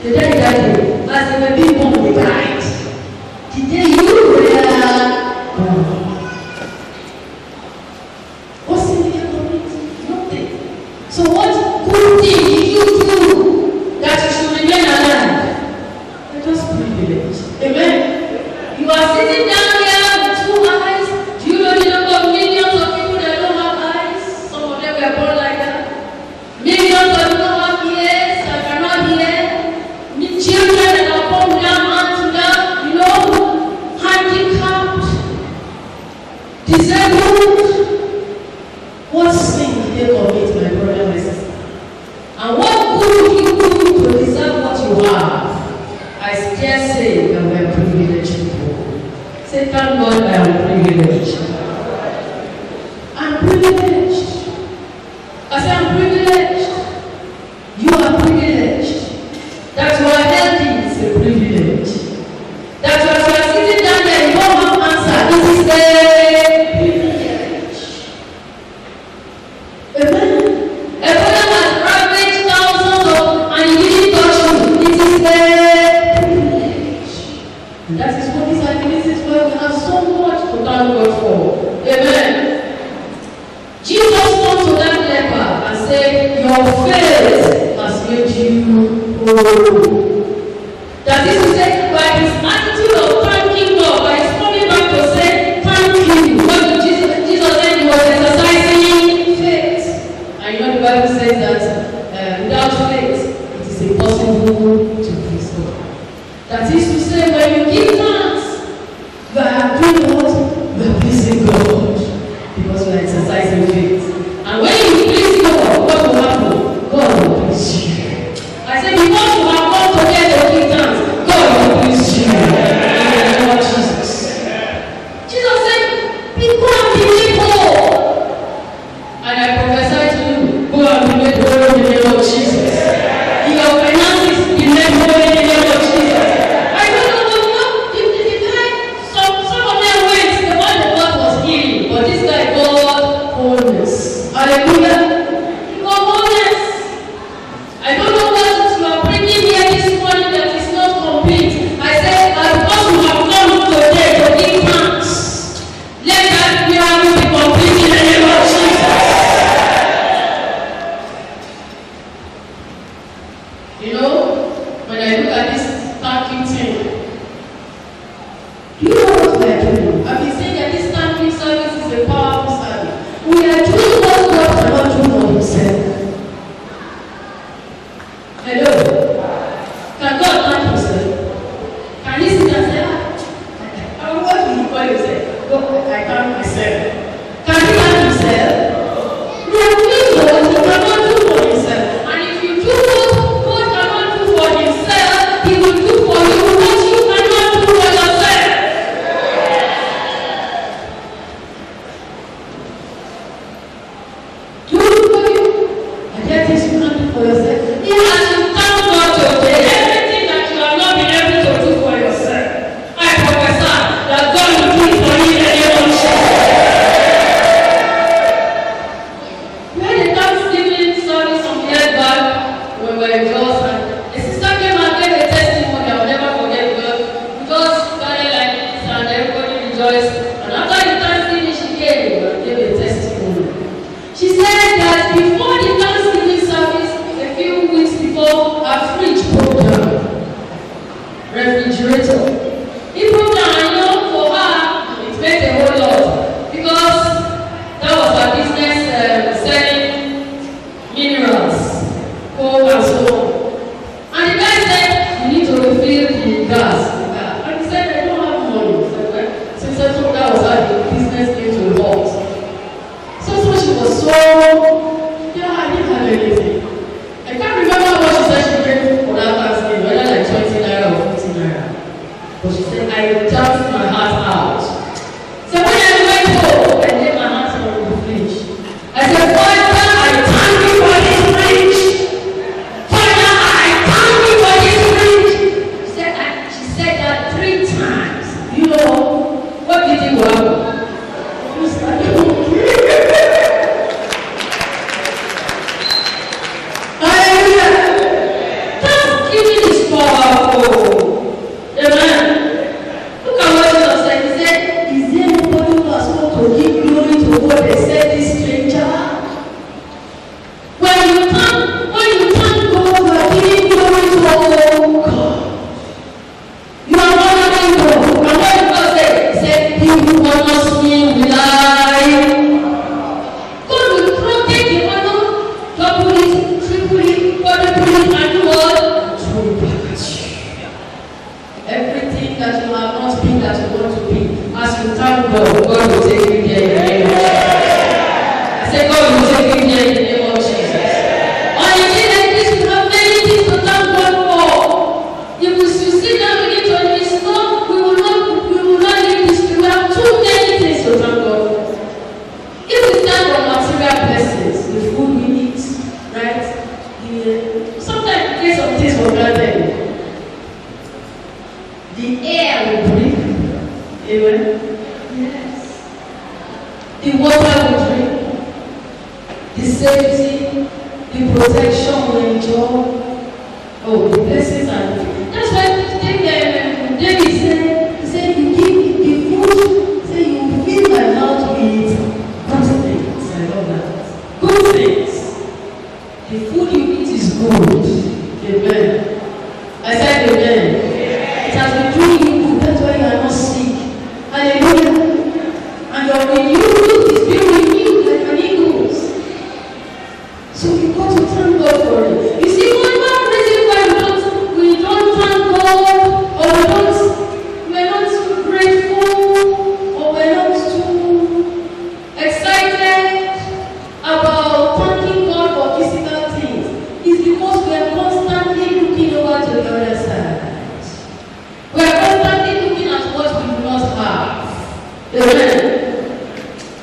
The day that day, as they were being born, they died. The day you were born. What's in the community? Nothing. So what good thing did you do that you should remain alive? You're just privileged. Amen. You are sitting down here with 2 eyes. Do you know the number of millions of people that don't have eyes? Some of them were born like that. Millions of people don't have ears and cannot hear. Children that are born without hands, without, handicapped, disabled. What sin did they commit, my brother, my sister? And what good did you do to deserve what you have? I dare say that we are privileged people. Say, thank God I am privileged. I'm privileged. I say, I'm privileged. You are privileged. That you are healthy is a privilege. That you are sitting down there and you don't have answer, this is a privilege. Amen. A brother has ravaged thousands of and he didn't touch you. It is a privilege. And that is what this activity where we have so much to thank God for. Amen. Jesus turned to that leper and said, your faith has made you whole. That is to say, by his attitude of thanking God, by his coming back to say, thank you. What did Jesus said he was exercising faith. And you know the Bible says that without faith, it is impossible to please God. That is to say, when you give thanks, you are doing what? You are pleasing God. Because you are exercising faith. And when you please God, what will happen? God will please you. I said, because you have come together to give thanks, God will please you. In the name of Jesus. Jesus said, go and be made whole. And I prophesy to you, go and be made whole in the name of Jesus. In your finances, be made whole in the name of Jesus. I don't know, the guy, some of them went, the one that God was healing, but this guy got wholeness. Hallelujah. He got wholeness. I don't know what you are bringing here this morning that is not complete. I say, because you have come today to give thanks, let that miracle be complete in the name of Jesus. You know, when I look at this thanking thing, do you know what we are doing? I've been saying that this thanking service is a powerful service. We are doing what God cannot do for himself. Hello? Can God thank himself? Can he sit and say, what do you call yourself? God, I thank myself. Can he thank himself? We are doing what he cannot do for himself. And if you do what God cannot do for himself, he will do for you what you cannot do for yourself. Do it for you. And there things you can't do for yourself. He has to thank God today. Everything that you have not been able to do for yourself, I prophesy that God will do it for you in the name of Jesus. We had a Thanksgiving service some years back when we were in Jos, and a sister came and gave a testimony I will never forget because we just started like this and everybody rejoiced. And after the Thanksgiving, she came and gave a testimony. She said that before the Thanksgiving service, a few weeks before, her fridge broke down. Refrigerator. It broke down, and for her, it meant a whole lot. Because that was her business selling minerals, coal and so on. take some things for granted. The air we breathe. Amen. Yes. The water we drink. The safety, the protection we enjoy. Oh, the blessings and that's why David said, you give the food, say you fill my mouth with good things. I love that. Good things. The food you eat is good. Amen. I said amen. It has been doing you good. That's why you are not sick. Hallelujah. And your renewed is being renewed like an eagle's. So you got to thank God for it. You see, one reason why we don't thank God, or we're not too grateful, or we're not too excited about thanking God for physical things, is because we are constantly looking over to the other side. We are constantly looking at what we do not have. Amen.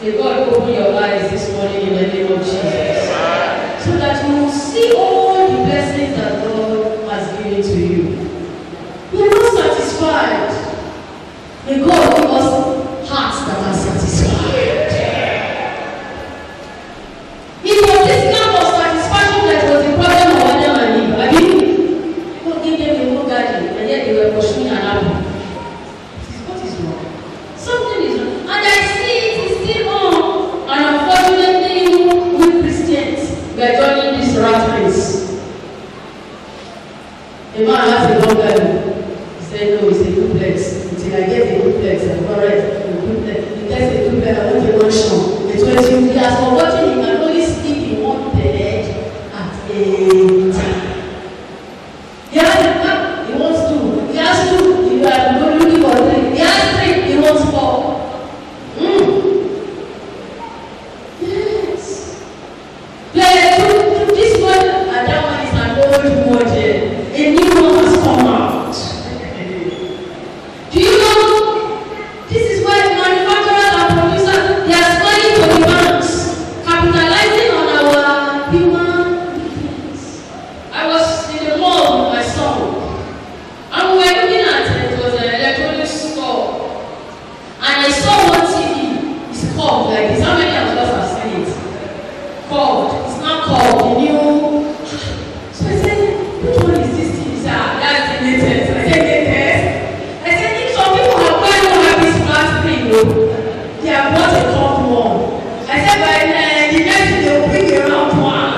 May God open your eyes this morning in the name of Jesus, so that you will see all the blessings that God has given to you. We are not satisfied. May God give us hearts that are satisfied. It was this kind of satisfaction that was the problem of Adam and Eve. I mean, God gave them a whole garden, and yet they were pursuing an apple. What is wrong? Something is wrong. And I see it is still on. And unfortunately, we Christians, we are joining this rat race. A man has a long Bible. He said, no, it's a duplex. Until I get a duplex, I'm all right. A duplex. He gets a duplex, I want a mansion. The 20, he has forgotten he can only sleep in one bed at a time. He has he wants two. He has two. He are looking for three. He has three. He wants four. Yes. This one and that one is an old model. A new one has come out. Do you know this is why manufacturers and producers, they are smiling to the banks, capitalizing on our human weakness. I was in the mall with my son, and we were looking at it was an electronics store, and I saw one TV. It's called like this. How many of us have seen it? Called. It's not called the new. So I said, which one is this TV? He said, that's the latest. I said, latest? I said, if some people have quite don't have this flat screen, they have bought a top one. I said, by the next they will bring a round one.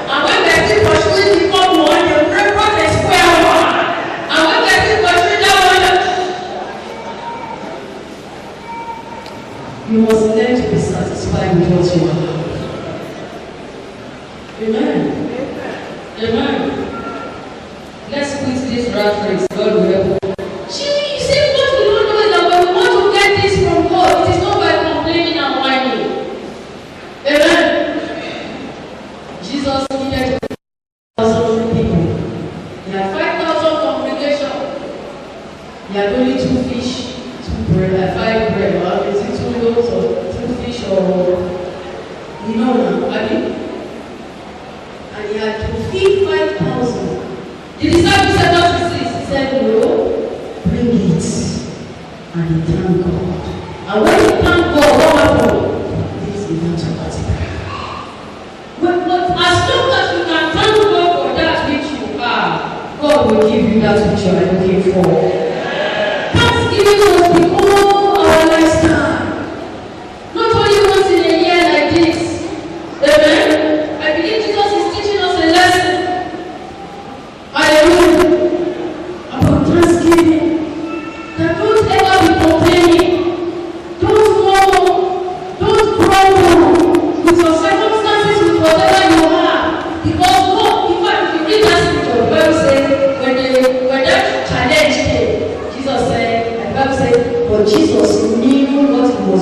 And when they're still pursuing the top one, they will bring a square one. And when they're still pursuing that one, you must learn to be satisfied with what you have. Amen. Amen. Let's quit this rat race. God will help. You see, what we don't know is that when we want to get this from God, it is not by complaining and whining. Amen. Jesus needed 5,000 people. He had 5,000 congregation. He had only 2 fish, 2 bread, 5 bread. Or is it 2 loaves or 2 fish or you know now, I mean? And he had to feed 5,000. The disciples said not to cease. He said, no, bring it. And he thanked God. And when he thanked God, what happened? This began to multiply. But as long as you can thank God for that which you have, God will give you that which you are looking for. Thanksgiving must become our lifestyle. Not only once in a year like this. Amen. I believe Jesus is teaching us a lesson. Hallelujah. About thanksgiving. That don't ever be complaining. Don't grumble with your circumstances, with whatever you have. Because God, in fact, if you read that scripture, the Bible says, when that challenge came, Jesus said, the Bible said, but Jesus knew what he was